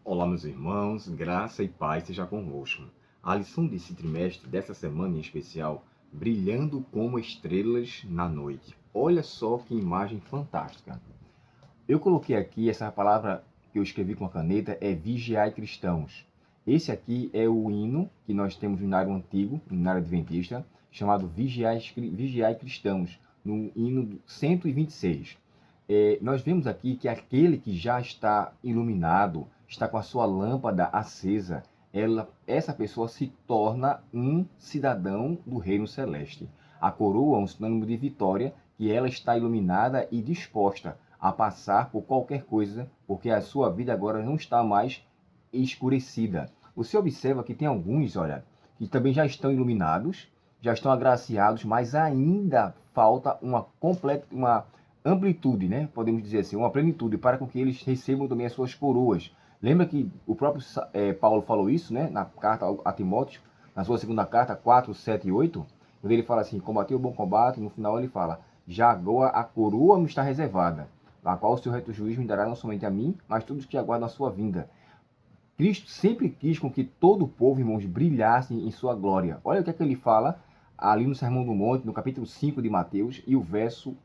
Olá, meus irmãos, graça e paz seja convosco. A lição desse trimestre, dessa semana em especial, brilhando como estrelas na noite. Olha só que imagem fantástica. Eu coloquei aqui, essa palavra que eu escrevi com a caneta é vigiai cristãos. Esse aqui é o hino que nós temos no hinário antigo, no hinário adventista, chamado Vigiai Cristãos, no hino 126. Nós vemos aqui que aquele que já está iluminado, está com a sua lâmpada acesa, essa pessoa se torna um cidadão do reino celeste. A coroa é um sinônimo de vitória, que ela está iluminada e disposta a passar por qualquer coisa, porque a sua vida agora não está mais escurecida. Você observa que tem alguns, olha, que também já estão iluminados, já estão agraciados, mas ainda falta uma amplitude, né? Podemos dizer assim, uma plenitude, para com que eles recebam também as suas coroas. Lembra que o próprio Paulo falou isso, né? Na carta a Timóteo, na sua segunda carta, 4, 7 e 8, quando ele fala assim, combateu o bom combate, no final ele fala, já agora a coroa me está reservada, a qual o seu reto juízo me dará não somente a mim, mas todos que aguardam a sua vinda. Cristo sempre quis com que todo o povo, irmãos, brilhasse em sua glória. Olha o que é que ele fala ali no Sermão do Monte, no capítulo 5 de Mateus, e o verso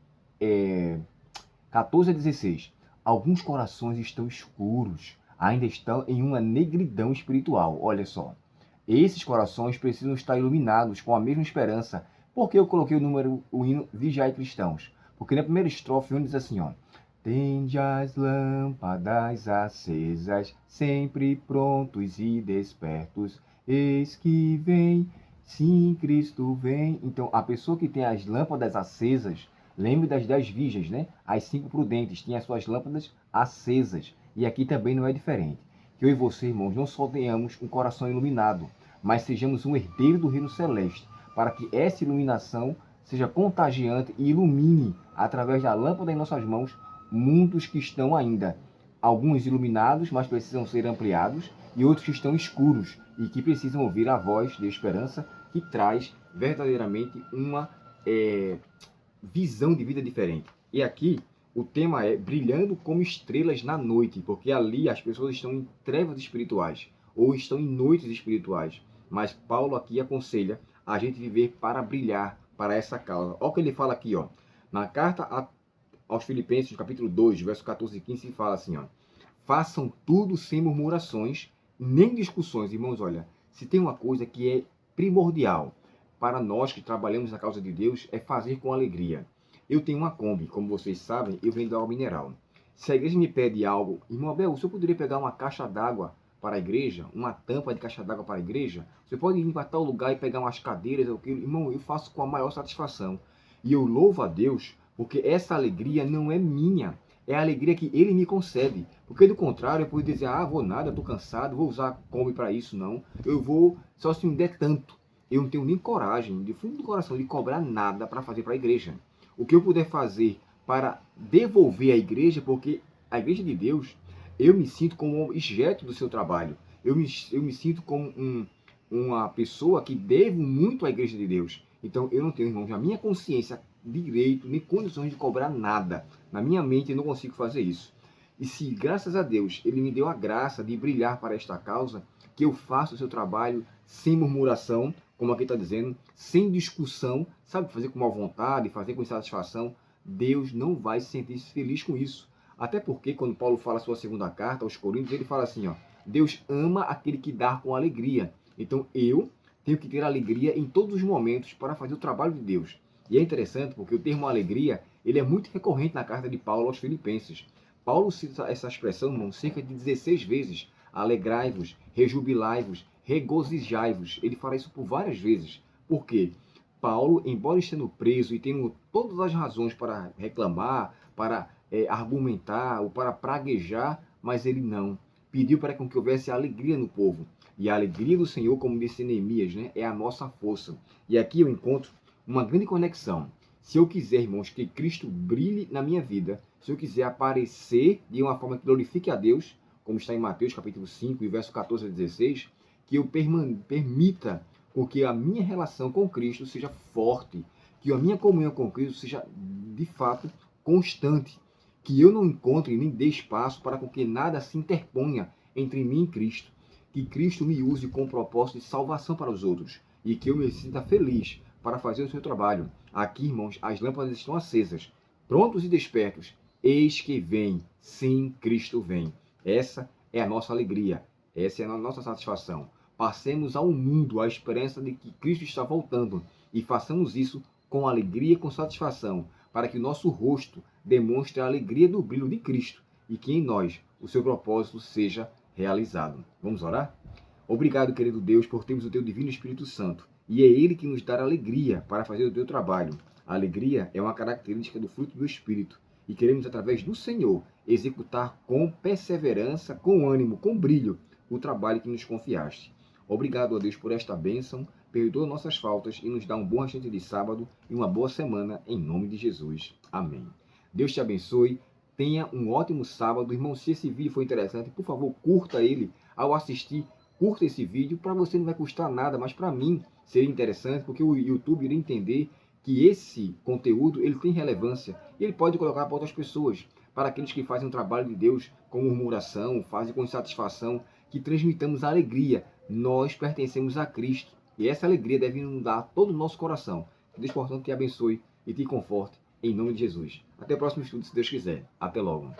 14 a 16. Alguns corações estão escuros, ainda estão em uma negridão espiritual. Olha só. Esses corações precisam estar iluminados com a mesma esperança. Por que eu coloquei o hino Vigiai Cristãos? Porque na primeira estrofe, onde diz assim, ó. Tende as lâmpadas acesas, sempre prontos e despertos, eis que vem, sim, Cristo vem. Então, a pessoa que tem as lâmpadas acesas, lembre das 10 virgens, né? As 5 prudentes tinham as suas lâmpadas acesas. E aqui também não é diferente. Que eu e você, irmãos, não só tenhamos um coração iluminado, mas sejamos um herdeiro do reino celeste, para que essa iluminação seja contagiante e ilumine, através da lâmpada em nossas mãos, mundos que estão ainda, alguns iluminados, mas precisam ser ampliados, e outros que estão escuros e que precisam ouvir a voz de esperança que traz verdadeiramente uma visão de vida diferente. E aqui o tema é brilhando como estrelas na noite, porque ali as pessoas estão em trevas espirituais ou estão em noites espirituais. Mas Paulo aqui aconselha a gente viver para brilhar para essa causa. Olha o que ele fala aqui, ó. Na carta aos Filipenses, no capítulo 2, verso 14 e 15, ele fala assim, ó. Façam tudo sem murmurações, nem discussões. Irmãos, olha, se tem uma coisa que é primordial para nós que trabalhamos na causa de Deus, é fazer com alegria. Eu tenho uma Kombi, como vocês sabem, eu vendo água mineral. Se a igreja me pede algo, irmão Abel, o senhor poderia pegar uma caixa d'água para a igreja, uma tampa de caixa d'água para a igreja? Você pode ir para tal lugar e pegar umas cadeiras, irmão, eu faço com a maior satisfação. E eu louvo a Deus, porque essa alegria não é minha, é a alegria que Ele me concede. Porque do contrário, eu poderia dizer, vou nada, estou cansado, vou usar a Kombi para isso, não. Eu vou, só se me der tanto. Eu não tenho nem coragem, de fundo do coração, de cobrar nada para fazer para a igreja. O que eu puder fazer para devolver à igreja, porque a igreja de Deus, eu me sinto como um objeto do seu trabalho. Eu me sinto como uma pessoa que devo muito à igreja de Deus. Então eu não tenho, irmãos, a minha consciência direito, nem condições de cobrar nada. Na minha mente eu não consigo fazer isso. E se, graças a Deus, Ele me deu a graça de brilhar para esta causa, que eu faça o seu trabalho sem murmuração, como aqui está dizendo, sem discussão, sabe, fazer com má vontade, fazer com insatisfação, Deus não vai se sentir feliz com isso. Até porque, quando Paulo fala a sua segunda carta aos Coríntios, ele fala assim, ó, Deus ama aquele que dá com alegria. Então eu tenho que ter alegria em todos os momentos para fazer o trabalho de Deus. E é interessante porque o termo alegria, ele é muito recorrente na carta de Paulo aos Filipenses. Paulo cita essa expressão, irmão, cerca de 16 vezes. Alegrai-vos, rejubilai-vos, regozijai-vos. Ele fala isso por várias vezes. Por quê? Paulo, embora estando preso e tendo todas as razões para reclamar, para argumentar ou para praguejar, mas ele não. Pediu para que houvesse alegria no povo. E a alegria do Senhor, como disse Neemias, né, é a nossa força. E aqui eu encontro uma grande conexão. Se eu quiser, irmãos, que Cristo brilhe na minha vida, se eu quiser aparecer de uma forma que glorifique a Deus, como está em Mateus capítulo 5, verso 14 a 16, que eu permita com que a minha relação com Cristo seja forte, que a minha comunhão com Cristo seja, de fato, constante, que eu não encontre nem dê espaço para com que nada se interponha entre mim e Cristo. Que Cristo me use com o propósito de salvação para os outros e que eu me sinta feliz para fazer o seu trabalho. Aqui, irmãos, as lâmpadas estão acesas, prontos e despertos. Eis que vem, sim, Cristo vem. Essa é a nossa alegria, essa é a nossa satisfação. Passemos ao mundo a esperança de que Cristo está voltando e façamos isso com alegria e com satisfação, para que o nosso rosto demonstre a alegria do brilho de Cristo e que em nós o seu propósito seja realizado. Vamos orar? Obrigado, querido Deus, por termos o teu divino Espírito Santo. E é ele que nos dá alegria para fazer o teu trabalho. A alegria é uma característica do fruto do Espírito. E queremos, através do Senhor, executar com perseverança, com ânimo, com brilho, o trabalho que nos confiaste. Obrigado, ó Deus, por esta bênção. Perdoa nossas faltas e nos dá um bom restante de sábado e uma boa semana, em nome de Jesus. Amém. Deus te abençoe. Tenha um ótimo sábado. Irmão, se esse vídeo foi interessante, por favor, curta ele. Ao assistir, curta esse vídeo. Para você não vai custar nada, mas para mim seria interessante, porque o YouTube iria entender que esse conteúdo ele tem relevância e ele pode colocar para outras pessoas, para aqueles que fazem o trabalho de Deus com murmuração, fazem com insatisfação, que transmitamos a alegria. Nós pertencemos a Cristo e essa alegria deve inundar todo o nosso coração. Que Deus, portanto, te abençoe e te conforte em nome de Jesus. Até o próximo estudo, se Deus quiser. Até logo.